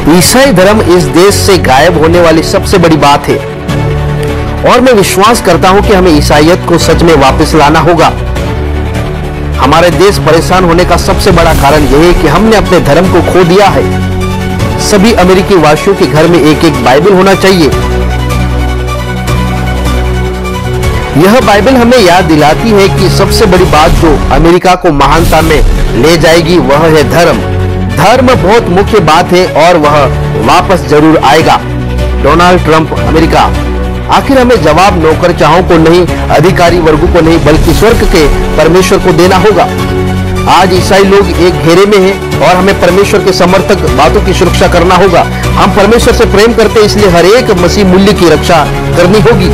ईसाई धर्म इस देश से गायब होने वाली सबसे बड़ी बात है और मैं विश्वास करता हूं कि हमें ईसाईयत को सच में वापस लाना होगा। हमारे देश परेशान होने का सबसे बड़ा कारण यह है कि हमने अपने धर्म को खो दिया है। सभी अमेरिकी वासियों के घर में एक एक बाइबल होना चाहिए। यह बाइबल हमें याद दिलाती है कि सबसे बड़ी बात जो अमेरिका को महानता में ले जाएगी वह है धर्म। धर्म बहुत मुख्य बात है और वह वापस जरूर आएगा। Donald Trump America. आखिर हमें जवाब नौकरचाहों को नहीं, अधिकारी वर्गों को नहीं, बल्कि स्वर्ग के परमेश्वर को देना होगा। आज ईसाई लोग एक घेरे में हैं और हमें परमेश्वर के समर्थक बातों की सुरक्षा करना होगा। हम परमेश्वर से प्रेम करते हैं, इसलिए हर एक मसीह मूल्य की रक्षा करनी होगी।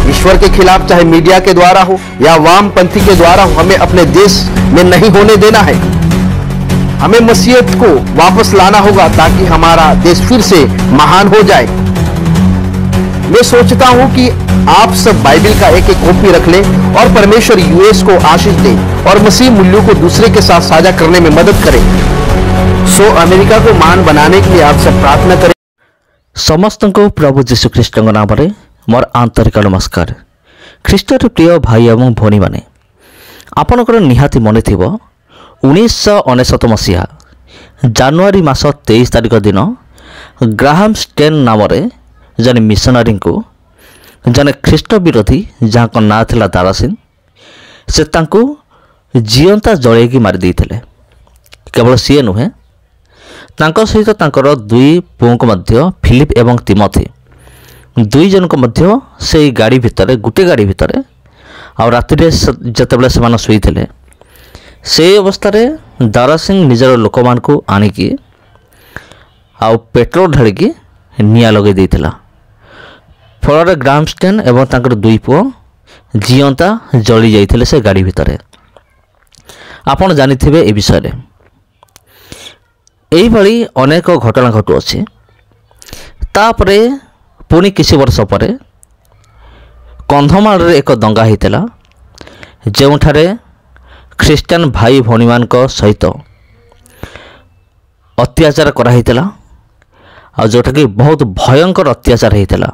ईश्वर के खिलाफ चाहे मीडिया के द्वारा हो या वामपंथी के द्वारा हो, हमें अपने देश में नहीं होने देना है। हमें मसीहत को वापस लाना होगा ताकि हमारा देश फिर से महान हो जाए। मैं सोचता हूं कि आप सब बाइबल का एक एक कॉपी रख लें और परमेश्वर यूएस को आशीष दे और मसीह मूल्यों को दूसरे के साथ साझा करने में मदद करें। सो अमेरिका को महान बनाने के लिए आप सब प्रार्थना करें। समस्त को प्रभु जीशु ख्रीष्ट नाम रे मोर आंतरिक नमस्कार। ख्रीष्टर प्रिय भाई एवं भौणी माने आपनकर निहाती मन थिबो 1999 मसीहा जानुआरी मास 23 तारिख दिन ग्राहम स्टेन नाम जने मिशनरी को जने ख्रीष्ट विरोधी जहाँ को ना थिला दारासिन से तांको जीवंता जड़ेगी मारी देइथिले। केवल सीए नुहे तांको सहित तांकर दुई पुओं को मध्य फिलिप एवं तिमोथी दुई जन को मध्य से गाड़ी भितर गोटे गाड़ी भितर आ राति जतबेले से शोईथिले से अवस्था दारासिंह निजर लोक मान को आनिकी आ पेट्रोल ढालिकी निया लगे देइथिला। फल ग्रामस्टेन एवं तांकर दुई पुओ जीवंता जली जाइथिले से गाड़ी भितर। आपण जानिथिबे ए विषय एई भली अनेक घटना घटुअछि। तापरे पुणी किछि वर्ष परे कंधमाल एक दंगा होता जोठारे ख्रीस्टान भाई भौणी मान सहित अत्याचार कराइला जोटा कि बहुत भयंकर अत्याचार होता।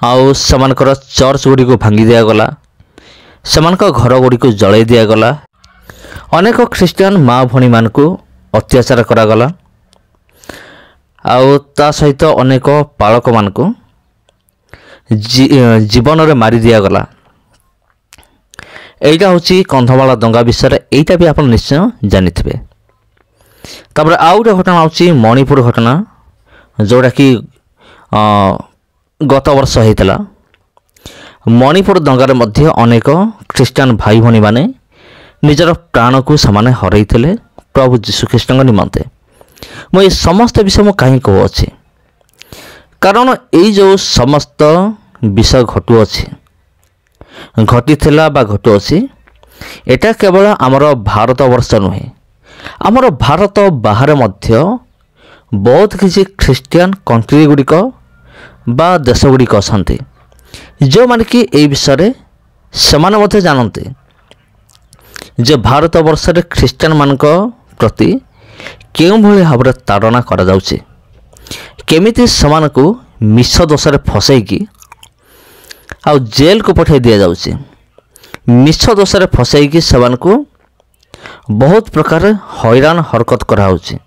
आउ सेमानकर चर्च गुड़ी को भांगी दिगला, सेमानक घर गुड़ी को जलाई दिगला। अनेक ख्रीस्टान माँ भौणी मान को अत्याचार करागला आउ ता सहित अनेक पालक मान को जीवन रे मारी दिया गला। एटा होची कंधमाला दंगा विषय। एटा भी आप निश्चय जानिथिबे। तापर आउ गोटे घटना होची मणिपुर घटना जोटा कि गत वर्ष होता। मणिपुर दंगार मध्य अनेक ख्रीस्टान भाई भौणी माने निजर प्राण को समाने हरैथिले प्रभु जीशु ख्रीष्ट निमंते। मुझे समस्त विषय मु कहीं कहूँ कारण ये जो समस्त विषय घटुअछि घटी घटुअछि एटा केवल आमर भारत वर्ष नुहे, आमर भारत बाहर मध्य बहुत किसी ख्रीस्टियन कंट्री गुड़िक बा देश गुड़िक अछंती जो माने कि ए विषय से जानते जे भारत वर्ष रे ख्रीस्टियन मानक प्रति केउं भली भाव में ताड़ना करा जाउछि, केमिति समान को मिछ दोषे फसैकी आ जेल को पठाई दिया जाउछि। मिछ दोषे फसैकी समान को बहुत प्रकार हैरान हरकत करा होछि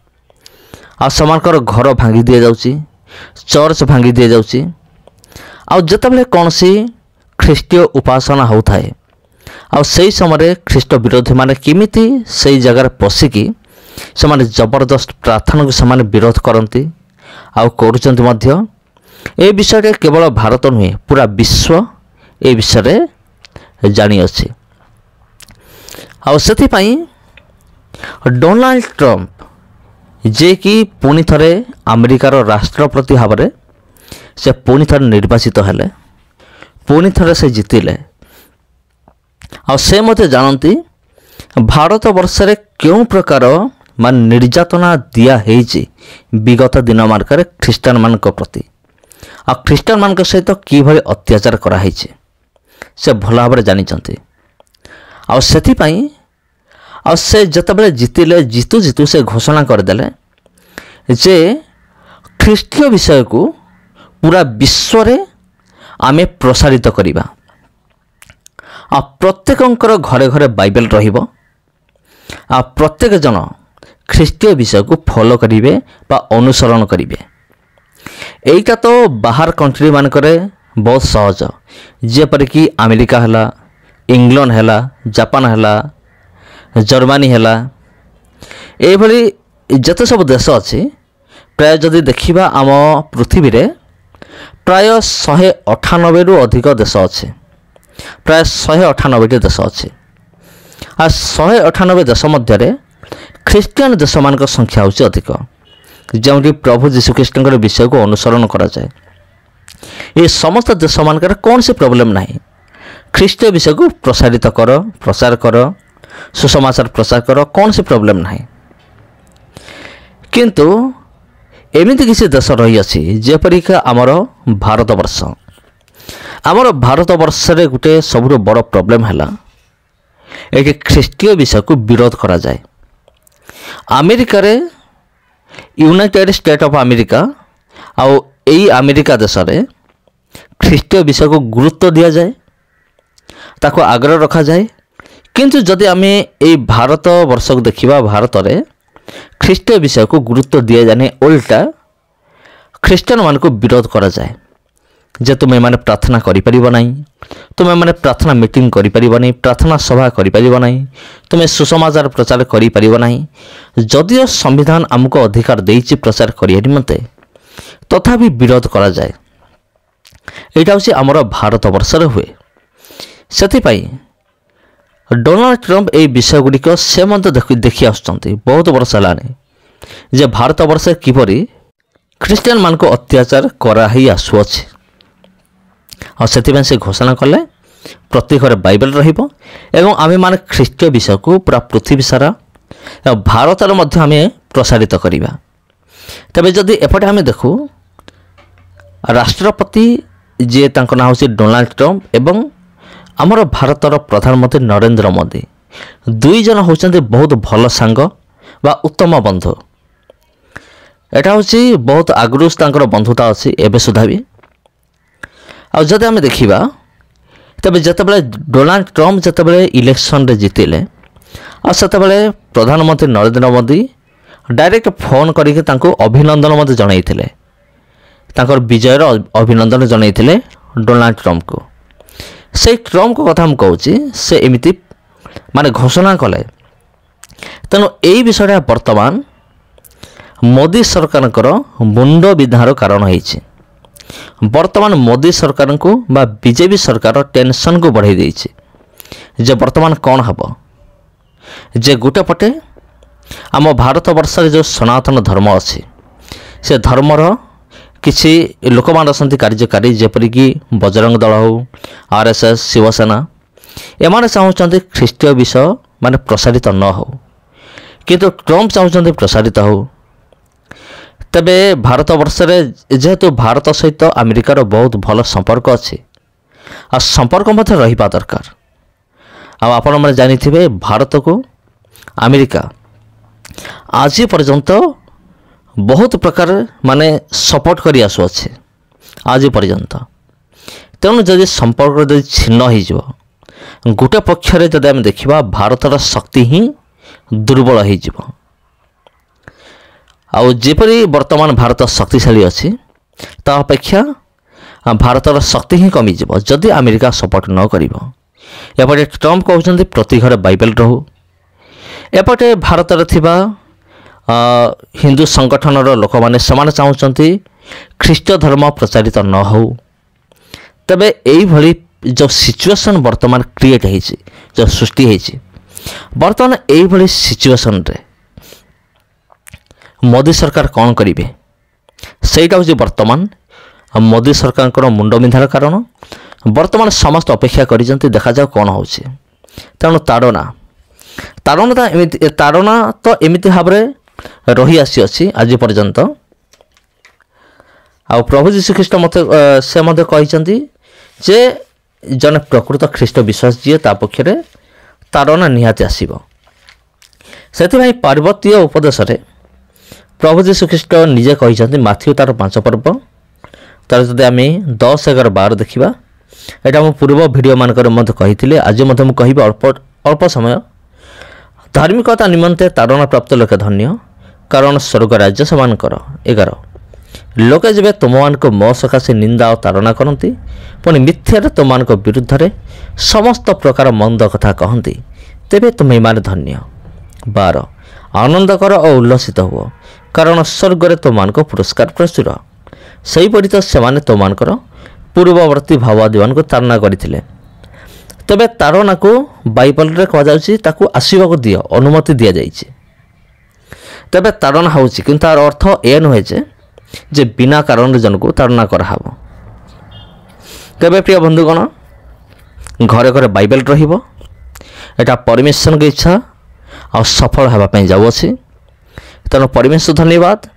आ समानकर घर भांगी दिया जाउछि, चर्च भांगी दिया जाउछि। आ जतबेले कोनसी ख्रीष्टीय उपासना होउथाए आ सही समय ख्रीष्ट विरोधी माने केमिति सही जगह पशिकी से जबरदस्त प्रार्थना को से विरोध करती आउ करुचंती मध्य। ए विषय केवल भारत नुहे पूरा विश्व ए विषय जानी अछि। आउ सेथिपई डोनाल्ड ट्रंप जे कि पुणी थरे अमेरिकार राष्ट्रपति भाव में से पुणी थरे निर्वाचित हेले, पुणी थरे से जीतिले। आ से मते जानती भारत वर्ष रे क्यों प्रकार मान निर्यातना दिया है विगत दिन मानक ख्रीस्टान मान प्रति आ ख्रीस्टान मान सहित किभली अत्याचार कराई से भल भाव जानी। आ से जतबेले जीतिले जीतु जीतु से घोषणा करदेले ଯେ ଖ୍ରୀଷ୍ଟୀୟ ବିଷୟକୁ ପୁରା ବିଶ୍ୱରେ ଆମେ ପ୍ରସାରିତ କରିବା। ଆଉ ପ୍ରତ୍ୟେକଙ୍କର ଘରେ ଘରେ ବାଇବେଲ ରହିବ। ଆଉ ପ୍ରତ୍ୟେକ ଜଣ ଖ୍ରୀଷ୍ଟୀୟ ବିଷୟକୁ ଫଲୋ କରିବେ ବା ଅନୁସରଣ କରିବେ। এইটা ତ ବାହାର କଣ୍ଟ୍ରି ମାନଙ୍କରେ ବହୁତ ସହଜ, ଯେପରିକି ଆମେରିକା ହେଲା, ଇଂଲଣ୍ଡ ହେଲା, ଜାପାନ ହେଲା, ଜର୍ମାନୀ ହେଲା, ଏଇଭଳି ଯେତେ ସବୁ ଦେଶ ଅଛି, ପ୍ରାୟ ଯଦି ଦେଖିବା ଆମ ପୃଥିବୀରେ ପ୍ରାୟ 198ରୁ ଅଧିକ ଦେଶ ଅଛି। ପ୍ରାୟ 198ଟି ଦେଶ ଅଛି। ଆଉ 198 ଦେଶ ମଧ୍ୟରେ ଖ୍ରୀଷ୍ଟିଆନ ଦେଶମାନଙ୍କ ସଂଖ୍ୟା ହେଉଛି ଅଧିକ, ଯେଉଁଠି ପ୍ରଭୁ ଯୀଶୁଖ୍ରୀଷ୍ଟଙ୍କର ବିଷୟକୁ ଅନୁସରଣ କରାଯାଏ। ଏ ସମସ୍ତ ଦେଶମାନଙ୍କରେ କୌଣସି ପ୍ରୋବ୍ଲେମ୍ ନାହିଁ। ଖ୍ରୀଷ୍ଟୀୟ ବିଷୟକୁ ପ୍ରସାର କର, ସୁସମାଚାର ପ୍ରଚାର କର, କୌଣସି ପ୍ରୋବ୍ଲେମ୍ ନାହିଁ। କିନ୍ତୁ ଏମିତି କିଛି ଦେଶ ରହିଅଛି, ଯେପରିକି ଆମର ଭାରତବର୍ଷ। ଆମର ଭାରତବର୍ଷରେ ଗୋଟେ ସବୁଠୁ ବଡ଼ ପ୍ରୋବ୍ଲେମ୍ ହେଲା, ଏଠି ଖ୍ରୀଷ୍ଟୀୟ ବିଷୟକୁ ବିରୋଧ କରାଯାଏ। ଆମେରିକାରେ ୟୁନାଇଟେଡ୍ ଷ୍ଟେଟ୍ ଅଫ୍ ଆମେରିକା ଆଉ ଏଇ ଆମେରିକା ଦେଶରେ ଖ୍ରୀଷ୍ଟୀୟ ବିଷୟକୁ ଗୁରୁତ୍ୱ ଦିଆଯାଏ, ତାକୁ ଆଗ୍ରହ ରଖାଯାଏ। କିନ୍ତୁ ଯଦି ଆମେ ଏଇ ଭାରତ ବର୍ଷକୁ ଦେଖିବା, ଭାରତରେ ଖ୍ରୀଷ୍ଟୀୟ ବିଷୟକୁ ଗୁରୁତ୍ୱ ଦିଆଯାଏନି, ଓଲଟା ଖ୍ରୀଷ୍ଟିଆନମାନଙ୍କୁ ବିରୋଧ କରାଯାଏ ଯେ ତୁମେମାନେ ପ୍ରାର୍ଥନା କରିପାରିବ ନାହିଁ, ତୁମେମାନେ ପ୍ରାର୍ଥନା ମିଟିଂ କରିପାରିବ ନାହିଁ, ପ୍ରାର୍ଥନା ସଭା କରିପାରିବ ନାହିଁ, ତୁମେ ସୁସମାଚାର ପ୍ରଚାର କରିପାରିବ ନାହିଁ। ଯଦିଓ ସମ୍ବିଧାନ ଆମକୁ ଅଧିକାର ଦେଇଛି ପ୍ରଚାର କରିବା ନିମନ୍ତେ, ତଥାପି ବିରୋଧ କରାଯାଏ। ଏଇଟା ହେଉଛି ଆମର ଭାରତବର୍ଷରେ ହୁଏ। ସେଥିପାଇଁ ଡୋନାଲ୍ଡ ଟ୍ରମ୍ପ ଏହି ବିଷୟଗୁଡ଼ିକ ସେ ମଧ୍ୟ ଦେଖି ଆସୁଛନ୍ତି ବହୁତ ବର୍ଷ ହେଲାଣି, ଯେ ଭାରତବର୍ଷରେ କିପରି ଖ୍ରୀଷ୍ଟିଆନମାନଙ୍କୁ ଅତ୍ୟାଚାର କରାହେଇ ଆସୁଅଛି। ଆଉ ସେଥିପାଇଁ ସେ ଘୋଷଣା କଲେ ପ୍ରତି ଘରେ ବାଇବେଲ ରହିବ ଏବଂ ଆମେମାନେ ଖ୍ରୀଷ୍ଟୀୟ ବିଷୟକୁ ପୁରା ପୃଥିବୀ ସାରା ଭାରତରେ ମଧ୍ୟ ଆମେ ପ୍ରସାରିତ କରିବା। ତେବେ ଯଦି ଏପଟେ ଆମେ ଦେଖୁ, ରାଷ୍ଟ୍ରପତି ଯିଏ ତାଙ୍କ ନାଁ ହେଉଛି ଡୋନାଲ୍ଡ ଟ୍ରମ୍ପ ଏବଂ ଆମର ଭାରତର ପ୍ରଧାନମନ୍ତ୍ରୀ ନରେନ୍ଦ୍ର ମୋଦି, ଦୁଇ ଜଣ ହେଉଛନ୍ତି ବହୁତ ଭଲ ସାଙ୍ଗ ବା ଉତ୍ତମ ବନ୍ଧୁ। ଏଟା ହେଉଛି ବହୁତ ଆଗରୁ ତାଙ୍କର ବନ୍ଧୁତା ଅଛି, ଏବେ ସୁଦ୍ଧା ବି। ଆଉ ଯଦି ଆମେ ଦେଖିବା, ତେବେ ଯେତେବେଳେ ଡୋନାଲ୍ଡ ଟ୍ରମ୍ପ ଯେତେବେଳେ ଇଲେକ୍ସନରେ ଜିତିଲେ, ଆଉ ସେତେବେଳେ ପ୍ରଧାନମନ୍ତ୍ରୀ ନରେନ୍ଦ୍ର ମୋଦି ଡାଇରେକ୍ଟ ଫୋନ୍ କରିକି ତାଙ୍କୁ ଅଭିନନ୍ଦନ ମଧ୍ୟ ଜଣାଇଥିଲେ, ତାଙ୍କର ବିଜୟର ଅଭିନନ୍ଦନ ଜଣାଇଥିଲେ ଡୋନାଲ୍ଡ ଟ୍ରମ୍ପକୁ। ସେଇ ଟ୍ରମ୍ପଙ୍କ କଥା ମୁଁ କହୁଛି, ସେ ଏମିତି ମାନେ ଘୋଷଣା କଲେ। ତେଣୁ ଏଇ ବିଷୟଟା ବର୍ତ୍ତମାନ ମୋଦି ସରକାରଙ୍କର ମୁଣ୍ଡ ବିନ୍ଧାର କାରଣ ହେଇଛି। ବର୍ତ୍ତମାନ ମୋଦି ସରକାରଙ୍କୁ ବା ବିଜେପି ସରକାର ଟେନସନ୍କୁ ବଢ଼ାଇ ଦେଇଛି ଯେ ବର୍ତ୍ତମାନ କ'ଣ ହେବ, ଯେ ଗୋଟେ ପଟେ ଆମ ଭାରତବର୍ଷରେ ଯେଉଁ ସନାତନ ଧର୍ମ ଅଛି, ସେ ଧର୍ମର କିଛି ଲୋକମାନେ ଅଛନ୍ତି କାର୍ଯ୍ୟକାରୀ, ଯେପରିକି ବଜରଙ୍ଗ ଦଳ ହେଉ, RSS, ଶିବସେନା, ଏମାନେ ଚାହୁଁଛନ୍ତି ଖ୍ରୀଷ୍ଟୀୟ ବିଷୟ ମାନେ ପ୍ରସାରିତ ନ ହେଉ, କିନ୍ତୁ ଟ୍ରମ୍ପ ଚାହୁଁଛନ୍ତି ପ୍ରସାରିତ ହେଉ। ତେବେ ଭାରତବର୍ଷରେ ଯେହେତୁ ଭାରତ ସହିତ ଆମେରିକାର ବହୁତ ଭଲ ସମ୍ପର୍କ ଅଛି, ଆଉ ସମ୍ପର୍କ ମଧ୍ୟ ରହିବା ଦରକାର। ଆଉ ଆପଣମାନେ ଜାଣିଥିବେ, ଭାରତକୁ ଆମେରିକା ଆଜି ପର୍ଯ୍ୟନ୍ତ ବହୁତ ପ୍ରକାର ମାନେ ସପୋର୍ଟ କରି ଆସୁଅଛି ଆଜି ପର୍ଯ୍ୟନ୍ତ। ତେଣୁ ଯଦି ସମ୍ପର୍କ ଯଦି ଛିନ୍ନ ହୋଇଯିବ, ଗୋଟେ ପକ୍ଷରେ ଯଦି ଆମେ ଦେଖିବା, ଭାରତର ଶକ୍ତି ହିଁ ଦୁର୍ବଳ ହୋଇଯିବ। ଆଉ ଯେପରି ବର୍ତ୍ତମାନ ଭାରତ ଶକ୍ତିଶାଳୀ ଅଛି, ତା ଅପେକ୍ଷା ଭାରତର ଶକ୍ତି ହିଁ କମିଯିବ ଯଦି ଆମେରିକା ସପୋର୍ଟ ନ କରିବ। ଏପଟେ ଟ୍ରମ୍ପ କହୁଛନ୍ତି ପ୍ରତି ଘରେ ବାଇବେଲ ରହୁ, ଏପଟେ ଭାରତରେ ଥିବା ହିନ୍ଦୁ ସଂଗଠନର ଲୋକମାନେ ସେମାନେ ଚାହୁଁଛନ୍ତି ଖ୍ରୀଷ୍ଟୀୟ ଧର୍ମ ପ୍ରଚାରିତ ନ ହେଉ। ତେବେ ଏଇଭଳି ଯେଉଁ ସିଚୁଏସନ୍ ବର୍ତ୍ତମାନ କ୍ରିଏଟ୍ ହେଇଛି, ଯେଉଁ ସୃଷ୍ଟି ହେଇଛି, ବର୍ତ୍ତମାନ ଏଇଭଳି ସିଚୁଏସନ୍ରେ ମୋଦି ସରକାର କ'ଣ କରିବେ, ସେଇଟା ହେଉଛି ବର୍ତ୍ତମାନ ମୋଦି ସରକାରଙ୍କର ମୁଣ୍ଡ ବିନ୍ଧାର କାରଣ। ବର୍ତ୍ତମାନ ସମସ୍ତେ ଅପେକ୍ଷା କରିଛନ୍ତି, ଦେଖାଯାଉ କ'ଣ ହେଉଛି। ତେଣୁ ତାଡ଼ନା ତ ଏମିତି ଭାବରେ ରହି ଆସିଅଛି ଆଜି ପର୍ଯ୍ୟନ୍ତ। ଆଉ ପ୍ରଭୁ ଯୀଶୁଖ୍ରୀଷ୍ଟ ସେ ମଧ୍ୟ କହିଛନ୍ତି ଯେ ଜଣେ ପ୍ରକୃତ ଖ୍ରୀଷ୍ଟ ବିଶ୍ୱାସ ଯିଏ, ତା ପକ୍ଷରେ ତାଡ଼ନା ନିହାତି ଆସିବ। ସେଥିପାଇଁ ପାର୍ବତୀୟ ଉପଦେଶରେ प्रभु जीशु ख्रीष्ट निजे कहते माथ्यू तार 5 पर्व तार जब आम 10, 11, 12 देखा यहाँ मो पूर्व भिडियो मानक कही आज कह अल्प समय धार्मिकता निमंते ताड़ना प्राप्त लोके धन्य कारण स्वर्ग राज्य सेमानकर। 11 लोके जब तुम मानक मो सकाशे निंदा और ताड़ना करती पुणी मिथ्यार तुम मान विरुद्ध रे समस्त प्रकार मंद कथा कहती तेबे तुम्हें मान धन्य। 12 आनंद कर और उल्लसित हुओ कारण स्वर्ग रे तुम मानक पुरस्कार प्रचुर सेहीपरि तो सेमाने तुम मानकर पूर्ववर्ती भावादिवान को ताड़ना करथिले। तबे ताड़ना को बाइबल रे कह जाउछि ताकू आसीबा को दियो अनुमति दिया जाइछि। तबे ताड़ना होउछि किंतु तार अर्थ ए नहे जे बिना कारण जन को ताड़ना कराहब। तबे प्रिय बंधुगण घरे घरे बाइबल रहिबो एटा परमेश्वर की इच्छा और सफल होगा जाऊँगी तेणु परमेश्वर धन्यवाद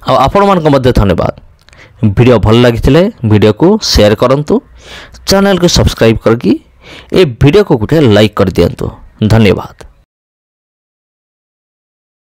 आपण मान मध्य धन्यवाद। वीडियो भल लगी वीडियो को शेयर करंतु चैनल को सब्सक्राइब करके ए वीडियो को गोटे लाइक कर दियंतु। धन्यवाद।